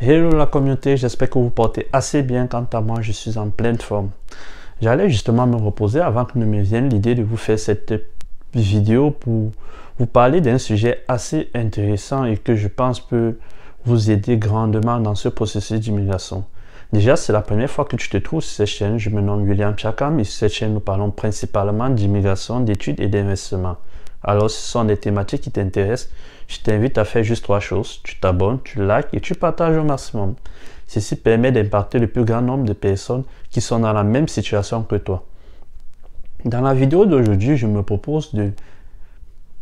Hello la communauté, j'espère que vous portez assez bien. Quant à moi, je suis en pleine forme. J'allais justement me reposer avant que ne me vienne l'idée de vous faire cette vidéo pour vous parler d'un sujet assez intéressant et que je pense peut vous aider grandement dans ce processus d'immigration. Déjà, c'est la première fois que tu te trouves sur cette chaîne. Je me nomme William Chakam et sur cette chaîne, nous parlons principalement d'immigration, d'études et d'investissement. Alors, si ce sont des thématiques qui t'intéressent, je t'invite à faire juste 3 choses. Tu t'abonnes, tu likes et tu partages au maximum. Ceci permet d'impacter le plus grand nombre de personnes qui sont dans la même situation que toi. Dans la vidéo d'aujourd'hui, je me propose de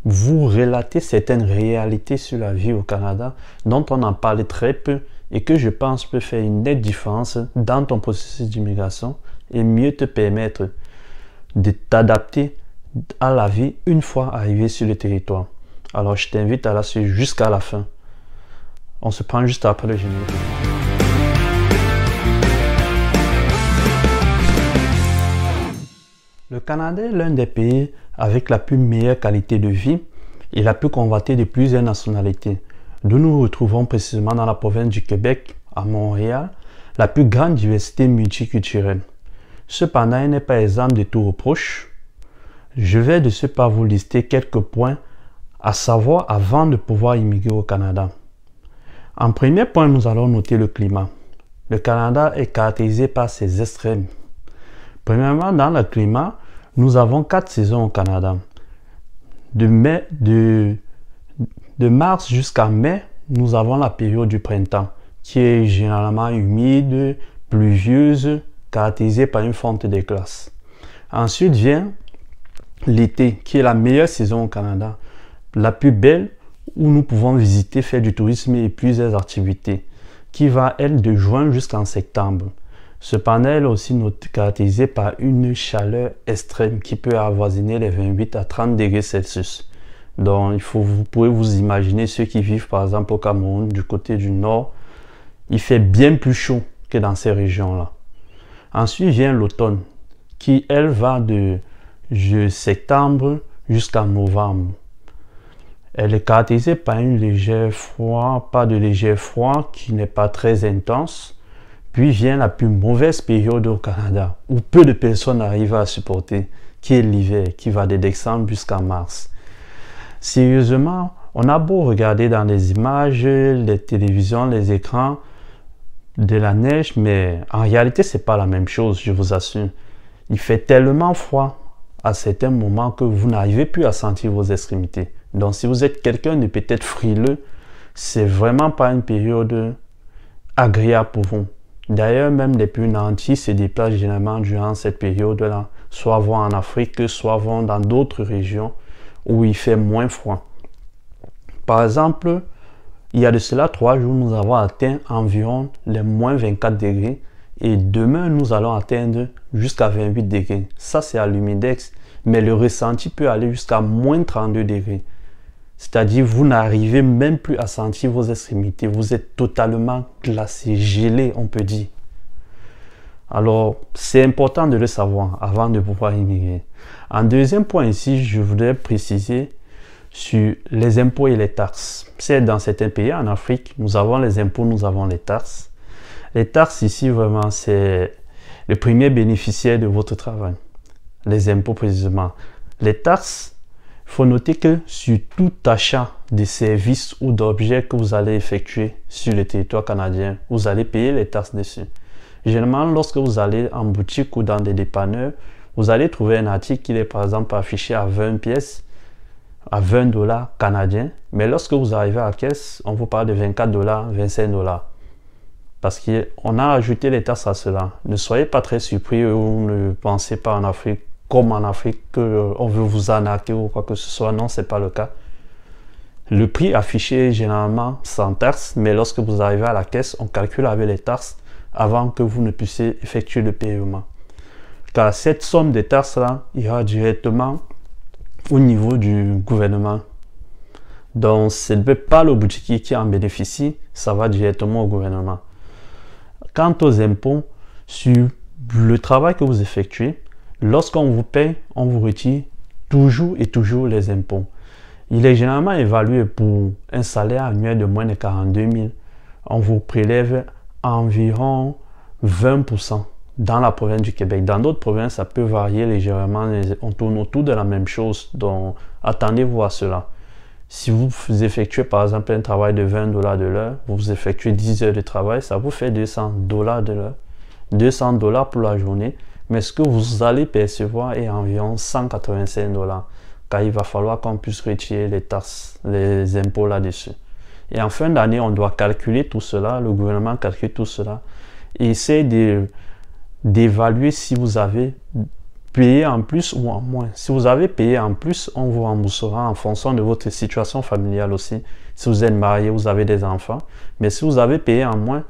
vous relater certaines réalités sur la vie au Canada dont on en parle très peu et que je pense peut faire une nette différence dans ton processus d'immigration et mieux te permettre de t'adapter à la vie une fois arrivé sur le territoire. Alors je t'invite à la suivre jusqu'à la fin. On se prend juste après le générique. Le Canada est l'un des pays avec la plus meilleure qualité de vie et la plus convoitée de plusieurs nationalités. Nous nous retrouvons précisément dans la province du Québec, à Montréal, la plus grande diversité multiculturelle. Cependant, il n'est pas exempt de tout reproche. Je vais de ce pas vous lister quelques points à savoir avant de pouvoir immigrer au Canada. En premier point, nous allons noter le climat. Le Canada est caractérisé par ses extrêmes. Premièrement, dans le climat, nous avons 4 saisons au Canada. De mars jusqu'à mai, nous avons la période du printemps, qui est généralement humide, pluvieuse, caractérisée par une fonte des glaces. Ensuite vient l'été, qui est la meilleure saison au Canada, la plus belle, où nous pouvons visiter, faire du tourisme et plusieurs activités, qui va, elle, de juin jusqu'en septembre. Cependant, elle est aussi caractérisée par une chaleur extrême qui peut avoisiner les 28 à 30 degrés Celsius. Donc, vous pouvez vous imaginer ceux qui vivent par exemple au Cameroun, du côté du nord, il fait bien plus chaud que dans ces régions-là. Ensuite vient l'automne, qui, elle, va de septembre jusqu'à novembre. Elle est caractérisée par un léger froid, pas de léger froid qui n'est pas très intense. Puis vient la plus mauvaise période au Canada, où peu de personnes arrivent à supporter, qui est l'hiver, qui va de décembre jusqu'à mars. Sérieusement, on a beau regarder dans les images, les télévisions, les écrans, de la neige, mais en réalité, c'est pas la même chose, je vous assure. Il fait tellement froid à certains moments que vous n'arrivez plus à sentir vos extrémités. Donc, si vous êtes quelqu'un de peut-être frileux, c'est vraiment pas une période agréable pour vous. D'ailleurs, même les plus nantis se déplacent généralement durant cette période-là, soit vont en Afrique, soit vont dans d'autres régions où il fait moins froid. Par exemple, il y a de cela 3 jours, nous avons atteint environ les moins 24 degrés et demain, nous allons atteindre jusqu'à 28 degrés. Ça, c'est à l'humidex, mais le ressenti peut aller jusqu'à moins 32 degrés. C'est-à-dire, vous n'arrivez même plus à sentir vos extrémités. Vous êtes totalement glacé, gelé, on peut dire. Alors, c'est important de le savoir avant de pouvoir immigrer. En deuxième point ici, je voudrais préciser sur les impôts et les taxes. C'est dans certains pays en Afrique, nous avons les impôts, nous avons les taxes. Les taxes ici, vraiment, c'est le premier bénéficiaire de votre travail. Les impôts précisément. Les taxes, il faut noter que sur tout achat de services ou d'objets que vous allez effectuer sur le territoire canadien, vous allez payer les taxes dessus. Généralement, lorsque vous allez en boutique ou dans des dépanneurs, vous allez trouver un article qui est par exemple affiché à 20 pièces, à 20 dollars canadiens. Mais lorsque vous arrivez à la caisse, on vous parle de 24 dollars, 25 dollars. Parce qu'on a ajouté les taxes à cela. Ne soyez pas très surpris ou ne pensez pas en Afrique, comme en Afrique, qu'on veut vous arnaquer ou quoi que ce soit. Non, ce n'est pas le cas. Le prix affiché est généralement sans taxe, mais lorsque vous arrivez à la caisse, on calcule avec les taxes avant que vous ne puissiez effectuer le paiement. Car cette somme de taxes-là ira directement au niveau du gouvernement. Donc, ce n'est pas le boutiquier qui en bénéficie, ça va directement au gouvernement. Quant aux impôts, sur le travail que vous effectuez, lorsqu'on vous paye, on vous retire toujours et toujours les impôts. Il est généralement évalué pour un salaire annuel de moins de 42 000. on vous prélève environ 20% dans la province du Québec. Dans d'autres provinces, ça peut varier légèrement, on tourne autour de la même chose, donc attendez-vous à cela. Si vous effectuez par exemple un travail de 20 $ de l'heure, vous effectuez 10 heures de travail, ça vous fait 200 $ de l'heure, 200 $ pour la journée, mais ce que vous allez percevoir est environ 185 $, car il va falloir qu'on puisse retirer les taxes, les impôts là-dessus. Et en fin d'année, on doit calculer tout cela, le gouvernement calcule tout cela, et essaie d'évaluer si vous avez payé en plus ou en moins. Si vous avez payé en plus, on vous remboursera en fonction de votre situation familiale aussi. Si vous êtes marié, vous avez des enfants. Mais si vous avez payé en moins,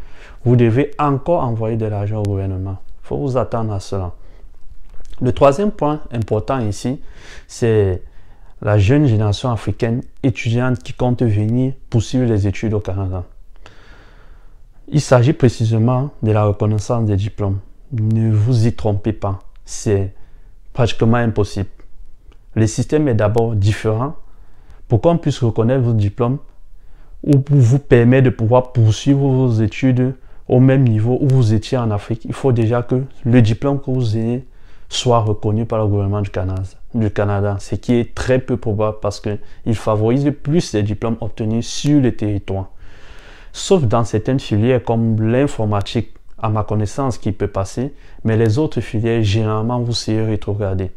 vous devez encore envoyer de l'argent au gouvernement. Il faut vous attendre à cela. Le troisième point important ici, c'est la jeune génération africaine étudiante qui compte venir poursuivre les études au Canada. Il s'agit précisément de la reconnaissance des diplômes. Ne vous y trompez pas, c'est pratiquement impossible. Le système est d'abord différent pour qu'on puisse reconnaître vos diplômes ou pour vous permettre de pouvoir poursuivre vos études au même niveau où vous étiez en Afrique. Il faut déjà que le diplôme que vous ayez soit reconnu par le gouvernement du Canada, ce qui est très peu probable parce qu'il favorise plus les diplômes obtenus sur le territoire. Sauf dans certaines filières comme l'informatique, à ma connaissance, qui peut passer, mais les autres filières, généralement, vous serez rétrogradé.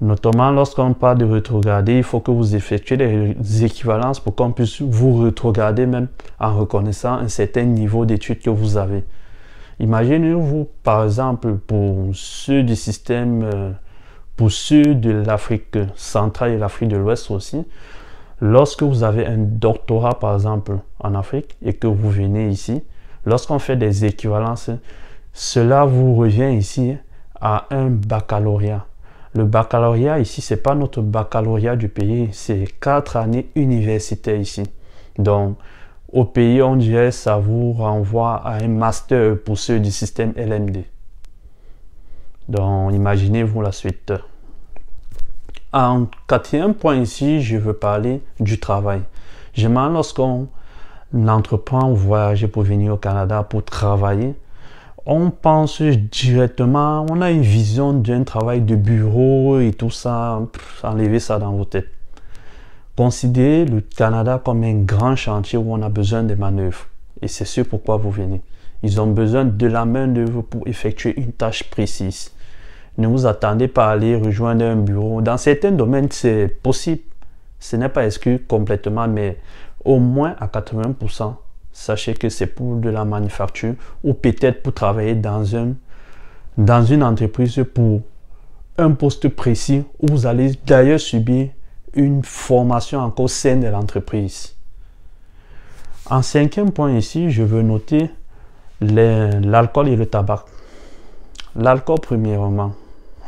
Notamment, lorsqu'on parle de rétrograder, il faut que vous effectuez des équivalences pour qu'on puisse vous rétrograder même en reconnaissant un certain niveau d'études que vous avez. Imaginez-vous, par exemple, pour ceux du système, pour ceux de l'Afrique centrale et l'Afrique de l'Ouest aussi, lorsque vous avez un doctorat, par exemple, en Afrique et que vous venez ici, lorsqu'on fait des équivalences, cela vous revient ici à un baccalauréat. Le baccalauréat ici, ce n'est pas notre baccalauréat du pays, c'est 4 années universitaires ici. Donc, au pays, on dirait ça vous renvoie à un master pour ceux du système LMD. Donc, imaginez-vous la suite. En quatrième point ici, je veux parler du travail. Généralement, lorsqu'on entreprend ou voyager pour venir au Canada pour travailler, on pense directement, on a une vision d'un travail de bureau et tout ça, enlevez ça dans vos têtes. Considérez le Canada comme un grand chantier où on a besoin de manœuvres. Et c'est ce pourquoi vous venez. Ils ont besoin de la main-d'œuvre pour effectuer une tâche précise. Ne vous attendez pas à aller rejoindre un bureau. Dans certains domaines, c'est possible. Ce n'est pas exclu complètement, mais au moins à 80%, sachez que c'est pour de la manufacture ou peut-être pour travailler dans une entreprise pour un poste précis où vous allez d'ailleurs subir une formation encore au sein de l'entreprise. En cinquième point ici, je veux noter l'alcool et le tabac. L'alcool premièrement.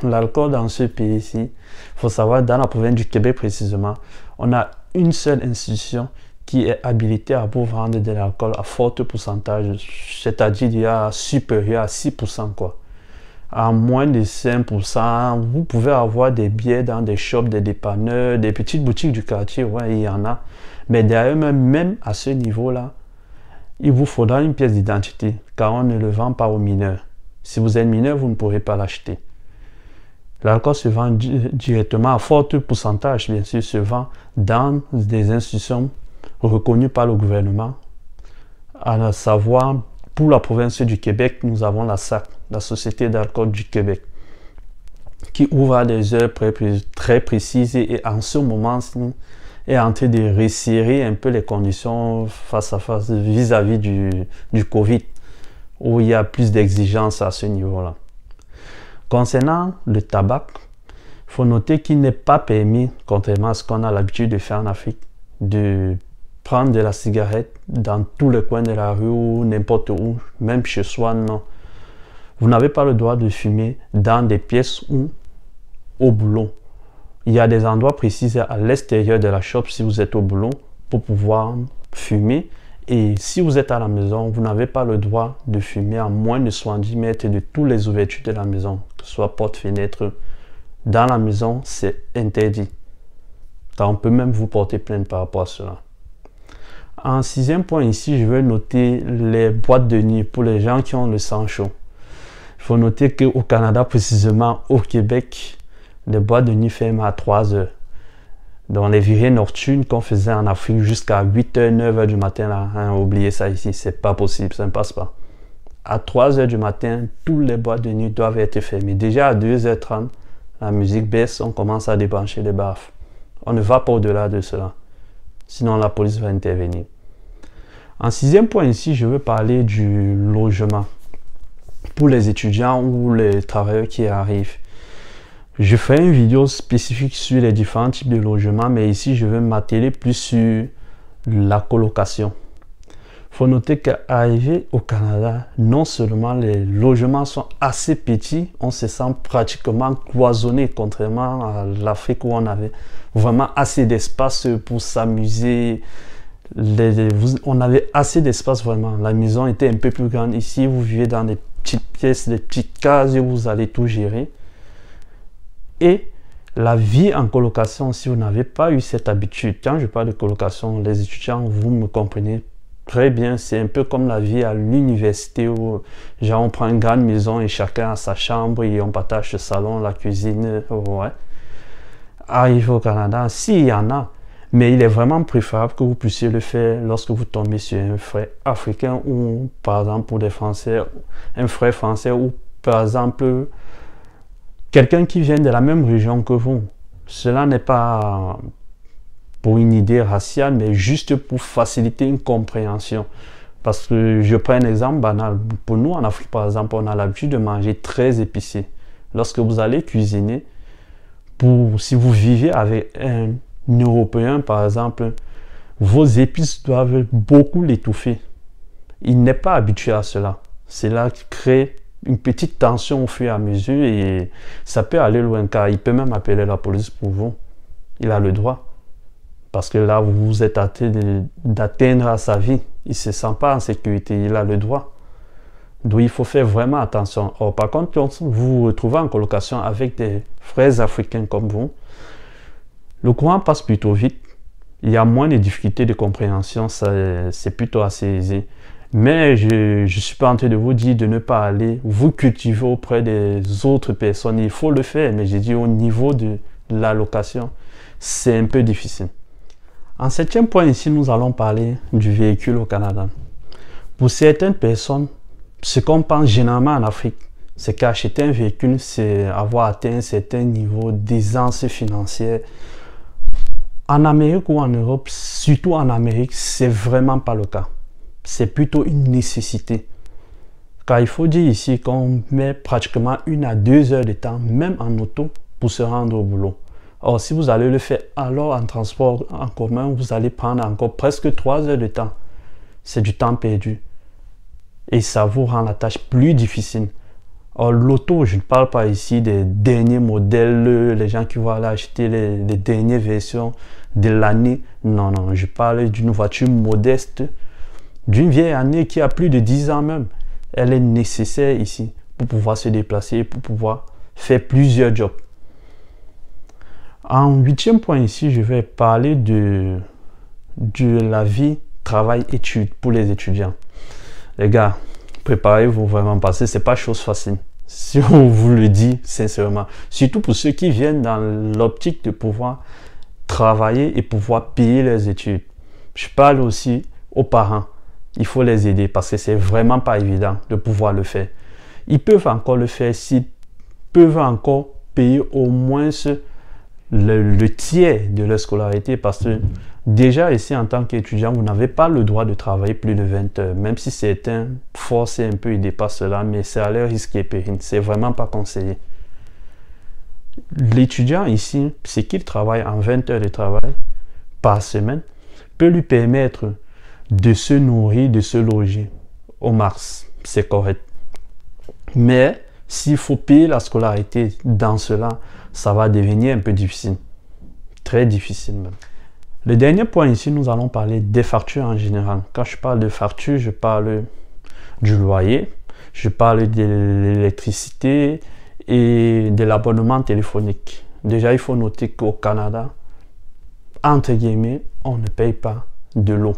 L'alcool dans ce pays-ci, il faut savoir, dans la province du Québec précisément, on a une seule institution qui est habilitée à vous vendre de l'alcool à fort pourcentage, c'est-à-dire il y a supérieur à 6% quoi. À moins de 5%, vous pouvez avoir des billets dans des shops, des dépanneurs, des petites boutiques du quartier, ouais, il y en a. Mais derrière même à ce niveau-là, il vous faudra une pièce d'identité, car on ne le vend pas aux mineurs. Si vous êtes mineur, vous ne pourrez pas l'acheter. L'alcool se vend directement à fort pourcentage, bien sûr, se vend dans des institutions reconnues par le gouvernement. À savoir, pour la province du Québec, nous avons la SAC, la Société d'alcool du Québec, qui ouvre à des heures très précises et en ce moment est en train de resserrer un peu les conditions face à face vis-à-vis du Covid, où il y a plus d'exigences à ce niveau-là. Concernant le tabac, il faut noter qu'il n'est pas permis, contrairement à ce qu'on a l'habitude de faire en Afrique, de prendre de la cigarette dans tous les coins de la rue ou n'importe où, même chez soi, non. Vous n'avez pas le droit de fumer dans des pièces ou au boulot. Il y a des endroits précis à l'extérieur de la shop si vous êtes au boulot pour pouvoir fumer. Et si vous êtes à la maison, vous n'avez pas le droit de fumer à moins de 70 mètres de toutes les ouvertures de la maison, que ce soit porte, fenêtre. Dans la maison, c'est interdit. Car on peut même vous porter plainte par rapport à cela. En sixième point ici, je vais noter les boîtes de nuit pour les gens qui ont le sang chaud. Il faut noter qu'au Canada, précisément au Québec, les boîtes de nuit ferment à 3 heures. Donc les virées nocturnes qu'on faisait en Afrique jusqu'à 8h, 9h du matin, là, hein, oubliez ça ici, c'est pas possible, ça ne passe pas. À 3h du matin, toutes les boîtes de nuit doivent être fermées. Déjà à 2h30, la musique baisse, on commence à débrancher les baffes. On ne va pas au-delà de cela. Sinon, la police va intervenir. En sixième point ici, je veux parler du logement. Pour les étudiants ou les travailleurs qui arrivent. Je ferai une vidéo spécifique sur les différents types de logements, mais ici, je vais m'atteler plus sur la colocation. Il faut noter qu'arrivé au Canada, non seulement les logements sont assez petits, on se sent pratiquement cloisonné, contrairement à l'Afrique où on avait vraiment assez d'espace pour s'amuser. On avait assez d'espace vraiment. La maison était un peu plus grande. Ici, vous vivez dans des petites pièces, des petites cases et vous allez tout gérer. Et la vie en colocation, si vous n'avez pas eu cette habitude, quand je parle de colocation, les étudiants, vous me comprenez très bien, c'est un peu comme la vie à l'université où genre, on prend une grande maison et chacun a sa chambre et on partage le salon, la cuisine. Ouais. Arrivé au Canada, s'il y en a, mais il est vraiment préférable que vous puissiez le faire lorsque vous tombez sur un frère africain ou par exemple pour des Français, un frère français ou par exemple quelqu'un qui vient de la même région que vous. Cela n'est pas pour une idée raciale, mais juste pour faciliter une compréhension. Parce que je prends un exemple banal. Pour nous, en Afrique, par exemple, on a l'habitude de manger très épicé. Lorsque vous allez cuisiner, si vous vivez avec un Européen, par exemple, vos épices doivent beaucoup l'étouffer. Il n'est pas habitué à cela. Cela crée une petite tension au fur et à mesure et ça peut aller loin car il peut même appeler la police pour vous. Il a le droit. Parce que là, vous êtes en train d'atteindre à sa vie. Il ne se sent pas en sécurité. Il a le droit. Donc, il faut faire vraiment attention. Or, par contre, quand vous vous retrouvez en colocation avec des frères africains comme vous, le courant passe plutôt vite. Il y a moins de difficultés de compréhension. C'est plutôt assez aisé. Mais je ne suis pas en train de vous dire de ne pas aller vous cultiver auprès des autres personnes. Il faut le faire. Mais j'ai dit au niveau de la location, c'est un peu difficile. En septième point ici, nous allons parler du véhicule au Canada. Pour certaines personnes, ce qu'on pense généralement en Afrique, c'est qu'acheter un véhicule, c'est avoir atteint un certain niveau d'aisance financière. En Amérique ou en Europe, surtout en Amérique, c'est vraiment pas le cas. C'est plutôt une nécessité. Car il faut dire ici qu'on met pratiquement 1 à 2 heures de temps, même en auto, pour se rendre au boulot. Or, si vous allez le faire alors en transport en commun, vous allez prendre encore presque 3 heures de temps. C'est du temps perdu. Et ça vous rend la tâche plus difficile. Or, l'auto, je ne parle pas ici des derniers modèles, les gens qui vont aller acheter les dernières versions de l'année. Non, non, je parle d'une voiture modeste, d'une vieille année qui a plus de 10 ans même. Elle est nécessaire ici pour pouvoir se déplacer, pour pouvoir faire plusieurs jobs. En huitième point ici, je vais parler de la vie travail-études pour les étudiants. Les gars, préparez-vous vraiment parce que ce n'est pas chose facile. Si on vous le dit sincèrement. Surtout pour ceux qui viennent dans l'optique de pouvoir travailler et pouvoir payer leurs études. Je parle aussi aux parents. Il faut les aider parce que c'est vraiment pas évident de pouvoir le faire. Ils peuvent encore le faire s'ils peuvent encore payer au moins le tiers de leur scolarité parce que déjà ici en tant qu'étudiant, vous n'avez pas le droit de travailler plus de 20 heures. Même si certains forcent un peu, ils dépassent cela, mais c'est à leur risque et péril. C'est vraiment pas conseillé. L'étudiant ici, c'est qu'il travaille en 20 heures de travail par semaine, peut lui permettre de se nourrir, de se loger au max. C'est correct. Mais s'il faut payer la scolarité dans cela, ça va devenir un peu difficile. Très difficile même. Le dernier point ici, nous allons parler des factures en général. Quand je parle de factures, je parle du loyer, je parle de l'électricité et de l'abonnement téléphonique. Déjà, il faut noter qu'au Canada, entre guillemets, on ne paye pas de l'eau.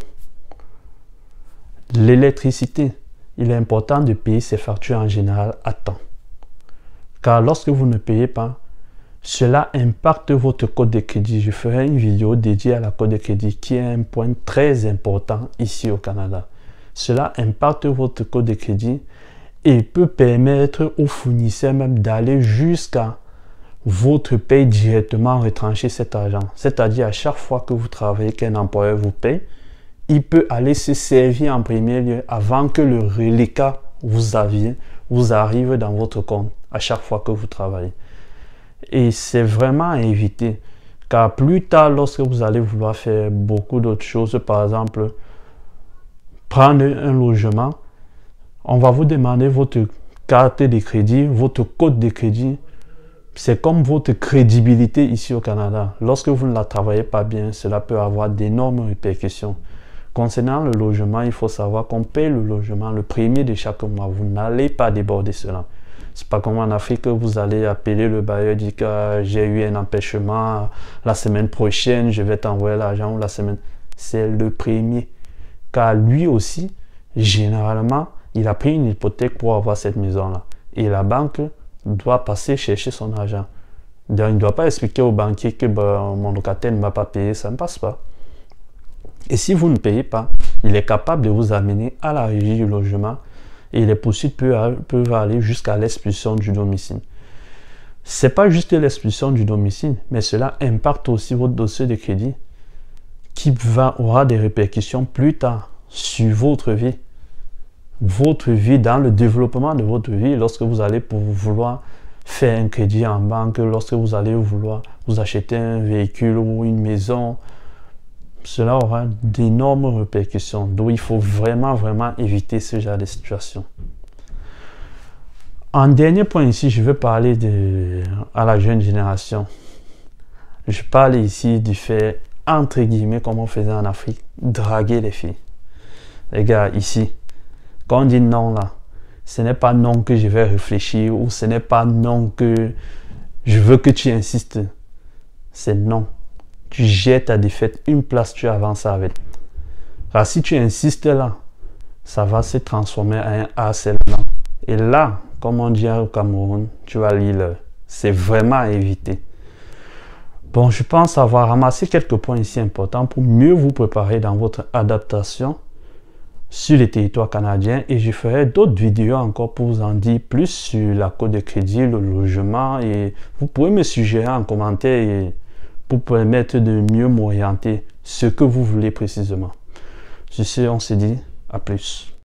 L'électricité, il est important de payer ses factures en général à temps. Car lorsque vous ne payez pas, cela impacte votre code de crédit. Je ferai une vidéo dédiée à la code de crédit qui est un point très important ici au Canada. Cela impacte votre code de crédit et peut permettre aux fournisseurs même d'aller jusqu'à votre paye directement retrancher cet argent. C'est-à-dire à chaque fois que vous travaillez, qu'un employeur vous paye, il peut aller se servir en premier lieu avant que le reliquat vous arrive dans votre compte à chaque fois que vous travaillez. Et c'est vraiment à éviter, car plus tard, lorsque vous allez vouloir faire beaucoup d'autres choses, par exemple, prendre un logement, on va vous demander votre carte de crédit, votre code de crédit. C'est comme votre crédibilité ici au Canada. Lorsque vous ne la travaillez pas bien, cela peut avoir d'énormes répercussions. Concernant le logement, il faut savoir qu'on paye le logement le premier de chaque mois. Vous n'allez pas déborder cela. C'est pas comme en Afrique que vous allez appeler le bailleur, dire que j'ai eu un empêchement, la semaine prochaine, je vais t'envoyer l'argent ou la semaine. C'est le premier. Car lui aussi, généralement, il a pris une hypothèque pour avoir cette maison-là. Et la banque doit passer chercher son argent. Donc, il ne doit pas expliquer au banquier que mon locataire ne m'a pas payé, ça ne passe pas. Et si vous ne payez pas, il est capable de vous amener à la régie du logement et les poursuites peuvent aller jusqu'à l'expulsion du domicile. Ce n'est pas juste l'expulsion du domicile, mais cela impacte aussi votre dossier de crédit qui aura des répercussions plus tard sur votre vie. Votre vie, dans le développement de votre vie, lorsque vous allez vouloir faire un crédit en banque, lorsque vous allez vouloir vous acheter un véhicule ou une maison, cela aura d'énormes répercussions. Donc, il faut vraiment éviter ce genre de situation. En dernier point ici, je veux parler à la jeune génération. Je parle ici du fait, entre guillemets, comme on faisait en Afrique, draguer les filles. Les gars, ici, quand on dit non là, ce n'est pas non que je vais réfléchir ou ce n'est pas non que je veux que tu insistes. C'est non. Tu jettes ta défaite, une place, tu avances avec. Alors si tu insistes là, ça va se transformer en un harcèlement. Et là, comme on dit au Cameroun, tu vas lire. C'est vraiment à éviter. Bon, je pense avoir ramassé quelques points ici importants pour mieux vous préparer dans votre adaptation sur les territoires canadiens et je ferai d'autres vidéos encore pour vous en dire plus sur la code de crédit, le logement et vous pouvez me suggérer en commentaire pour permettre de mieux m'orienter ce que vous voulez précisément. Sur ce, on se dit à plus.